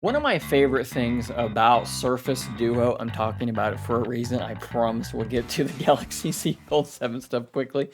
One of my favorite things about Surface Duo, I'm talking about it for a reason, I promise we'll get to the Galaxy Z Fold 7 stuff quickly,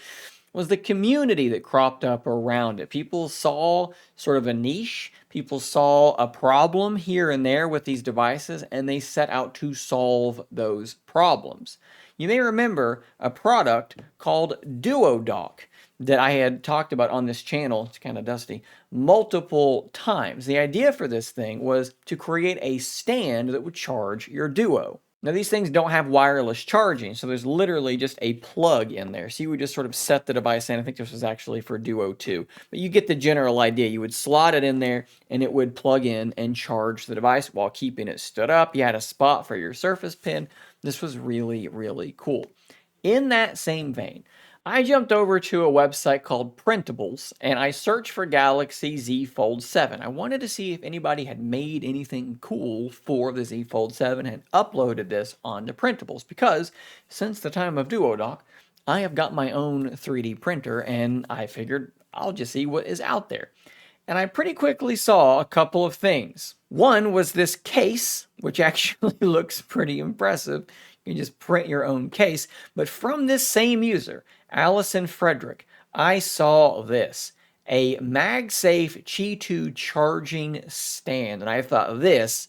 was the community that cropped up around it. People saw sort of a niche, people saw a problem here and there with these devices, and they set out to solve those problems. You may remember a product called DuoDock that I had talked about on this channel, it's kind of dusty, multiple times. The idea for this thing was to create a stand that would charge your Duo. Now, these things don't have wireless charging, so there's literally just a plug in there. So you would just sort of set the device in. I think this was actually for Duo 2. But you get the general idea. You would slot it in there, and it would plug in and charge the device while keeping it stood up. You had a spot for your Surface Pen. This was really, really cool. In that same vein, I jumped over to a website called Printables and I searched for Galaxy Z Fold 7. I wanted to see if anybody had made anything cool for the Z Fold 7 and uploaded this onto Printables because since the time of DuoDock, I have got my own 3D printer and I figured I'll just see what is out there. And I pretty quickly saw a couple of things. One was this case, which actually looks pretty impressive. You can just print your own case. But from this same user, Allison Frederick, I saw this, a MagSafe Qi 2 charging stand. And I thought this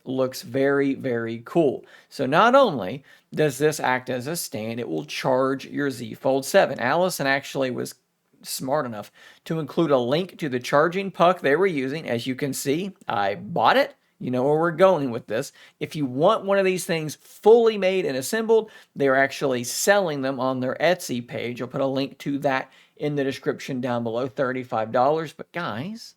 looks very, very cool. So not only does this act as a stand, it will charge your Z Fold 7. Allison actually was smart enough to include a link to the charging puck they were using. As you can see, I bought it. You know where we're going with this. If you want one of these things fully made and assembled, they're actually selling them on their Etsy page. I'll put a link to that in the description down below, $35. But guys,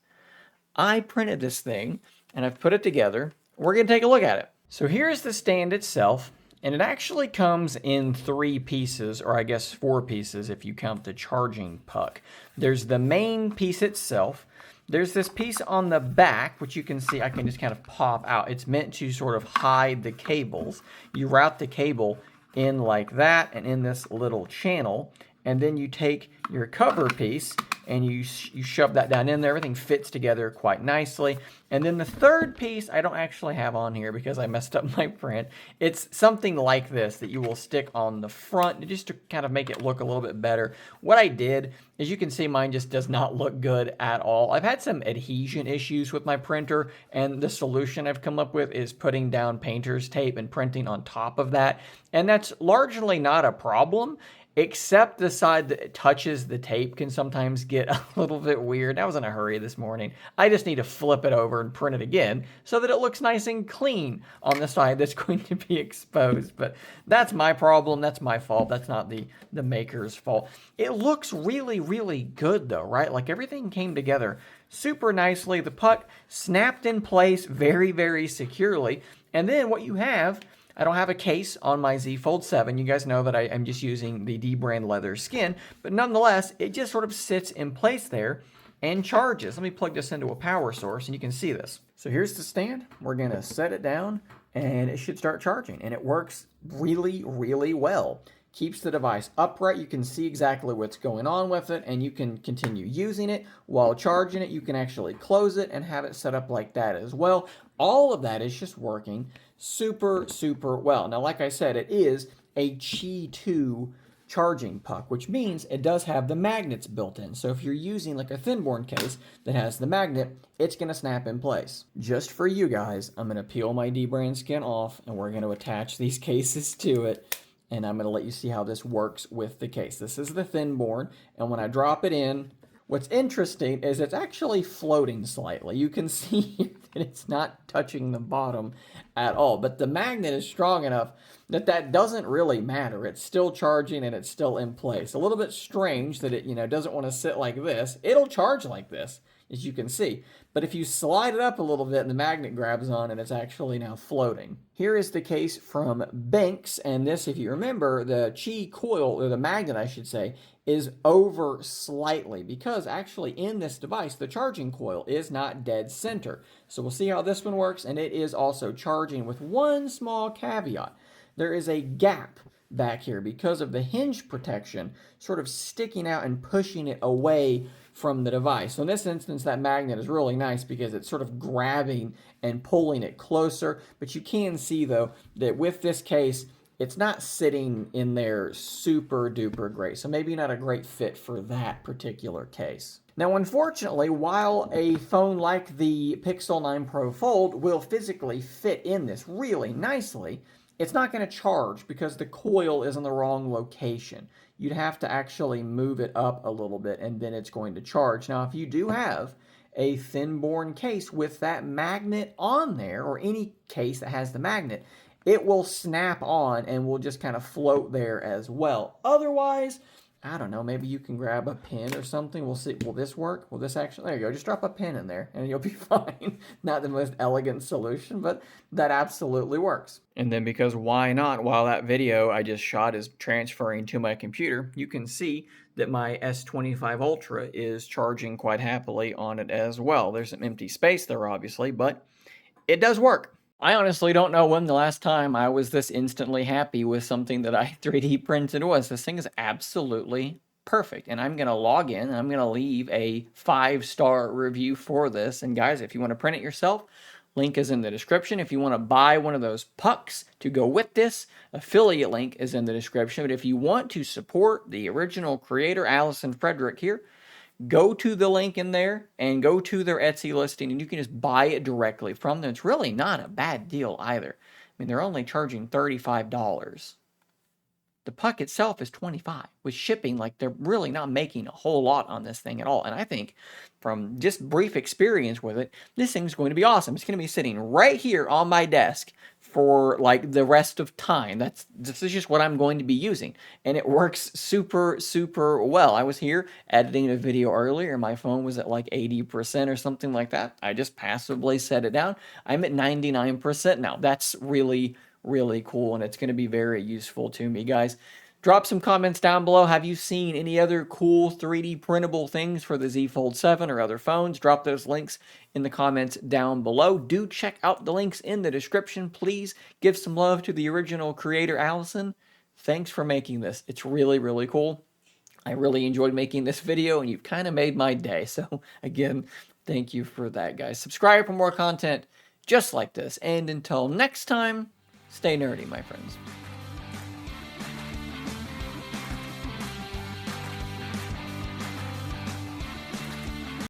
I printed this thing and I've put it together. We're going to take a look at it. So here's the stand itself. And it actually comes in 3 pieces, or I guess 4 pieces if you count the charging puck. There's the main piece itself. There's this piece on the back, which you can see I can just kind of pop out. It's meant to sort of hide the cables. You route the cable in like that and in this little channel. And then you take your cover piece and you shove that down in there. Everything fits together quite nicely. And then the third piece I don't actually have on here because I messed up my print. It's something like this that you will stick on the front just to kind of make it look a little bit better. What I did, as you can see, mine just does not look good at all. I've had some adhesion issues with my printer, and the solution I've come up with is putting down painter's tape and printing on top of that. And that's largely not a problem, except the side that touches the tape can sometimes get a little bit weird. I was in a hurry this morning. I just need to flip it over and print it again so that it looks nice and clean on the side that's going to be exposed. But that's my problem. That's my fault. That's not the maker's fault. It looks really, really good though, right? Like everything came together super nicely. The puck snapped in place very, very securely. And then what you have, I don't have a case on my Z Fold 7. You guys know that I'm just using the D brand leather skin, but nonetheless, it just sort of sits in place there and charges. Let me plug this into a power source and you can see this. So here's the stand. We're gonna set it down and it should start charging, and it works really, really well. Keeps the device upright. You can see exactly what's going on with it, and you can continue using it while charging it. You can actually close it and have it set up like that as well. All of that is just working super, super well. Now, like I said, it is a Qi 2 charging puck, which means it does have the magnets built in. So if you're using like a thin-born case that has the magnet, it's going to snap in place. Just for you guys, I'm going to peel my D-brand skin off, and we're going to attach these cases to it. And I'm going to let you see how this works with the case. This is the thin-born, and when I drop it in, what's interesting is it's actually floating slightly. You can see that it's not touching the bottom at all, but the magnet is strong enough that that doesn't really matter. It's still charging and it's still in place. A little bit strange that it, doesn't want to sit like this. It'll charge like this, as you can see. But if you slide it up a little bit and the magnet grabs on it, it's actually now floating. Here is the case from Banks, and this, if you remember, the Qi coil, or the magnet I should say, is over slightly because actually in this device, the charging coil is not dead center. So we'll see how this one works, and it is also charging with one small caveat. There is a gap back here because of the hinge protection sort of sticking out and pushing it away from the device. So in this instance, that magnet is really nice because it's sort of grabbing and pulling it closer. But you can see, though, that with this case, it's not sitting in there super duper great. So maybe not a great fit for that particular case. Now, unfortunately, while a phone like the Pixel 9 Pro Fold will physically fit in this really nicely, it's not going to charge because the coil is in the wrong location. You'd have to actually move it up a little bit and then it's going to charge. Now, if you do have a thin-borne case with that magnet on there, or any case that has the magnet, it will snap on and will just kind of float there as well. Otherwise, I don't know, maybe you can grab a pin or something. We'll see. Will this work? Will this actually? There you go. Just drop a pin in there and you'll be fine. Not the most elegant solution, but that absolutely works. And then because why not? While that video I just shot is transferring to my computer, you can see that my S25 Ultra is charging quite happily on it as well. There's some empty space there, obviously, but it does work. I honestly don't know when the last time I was this instantly happy with something that I 3D printed was. This thing is absolutely perfect. And I'm going to log in and I'm going to leave a 5-star review for this. And guys, if you want to print it yourself, link is in the description. If you want to buy one of those pucks to go with this, affiliate link is in the description. But if you want to support the original creator, Allison Frederick here, go to the link in there and go to their Etsy listing and you can just buy it directly from them. It's really not a bad deal either. I mean, they're only charging $35. The puck itself is $25. With shipping, like, they're really not making a whole lot on this thing at all. And I think from just brief experience with it, this thing's going to be awesome. It's going to be sitting right here on my desk for like the rest of time. This is just what I'm going to be using. And it works super, super well. I was here editing a video earlier and my phone was at like 80% or something like that. I just passively set it down. I'm at 99% now. That's really cool, and it's going to be very useful to me, guys. Drop some comments down below. Have you seen any other cool 3D printable things for the Z Fold 7 or other phones? Drop those links in the comments down below. Do check out the links in the description. Please give some love to the original creator, Allison. Thanks for making this. It's really cool. I really enjoyed making this video, and you've kind of made my day. So, again, thank you for that, guys. Subscribe for more content just like this. And until next time, stay nerdy, my friends.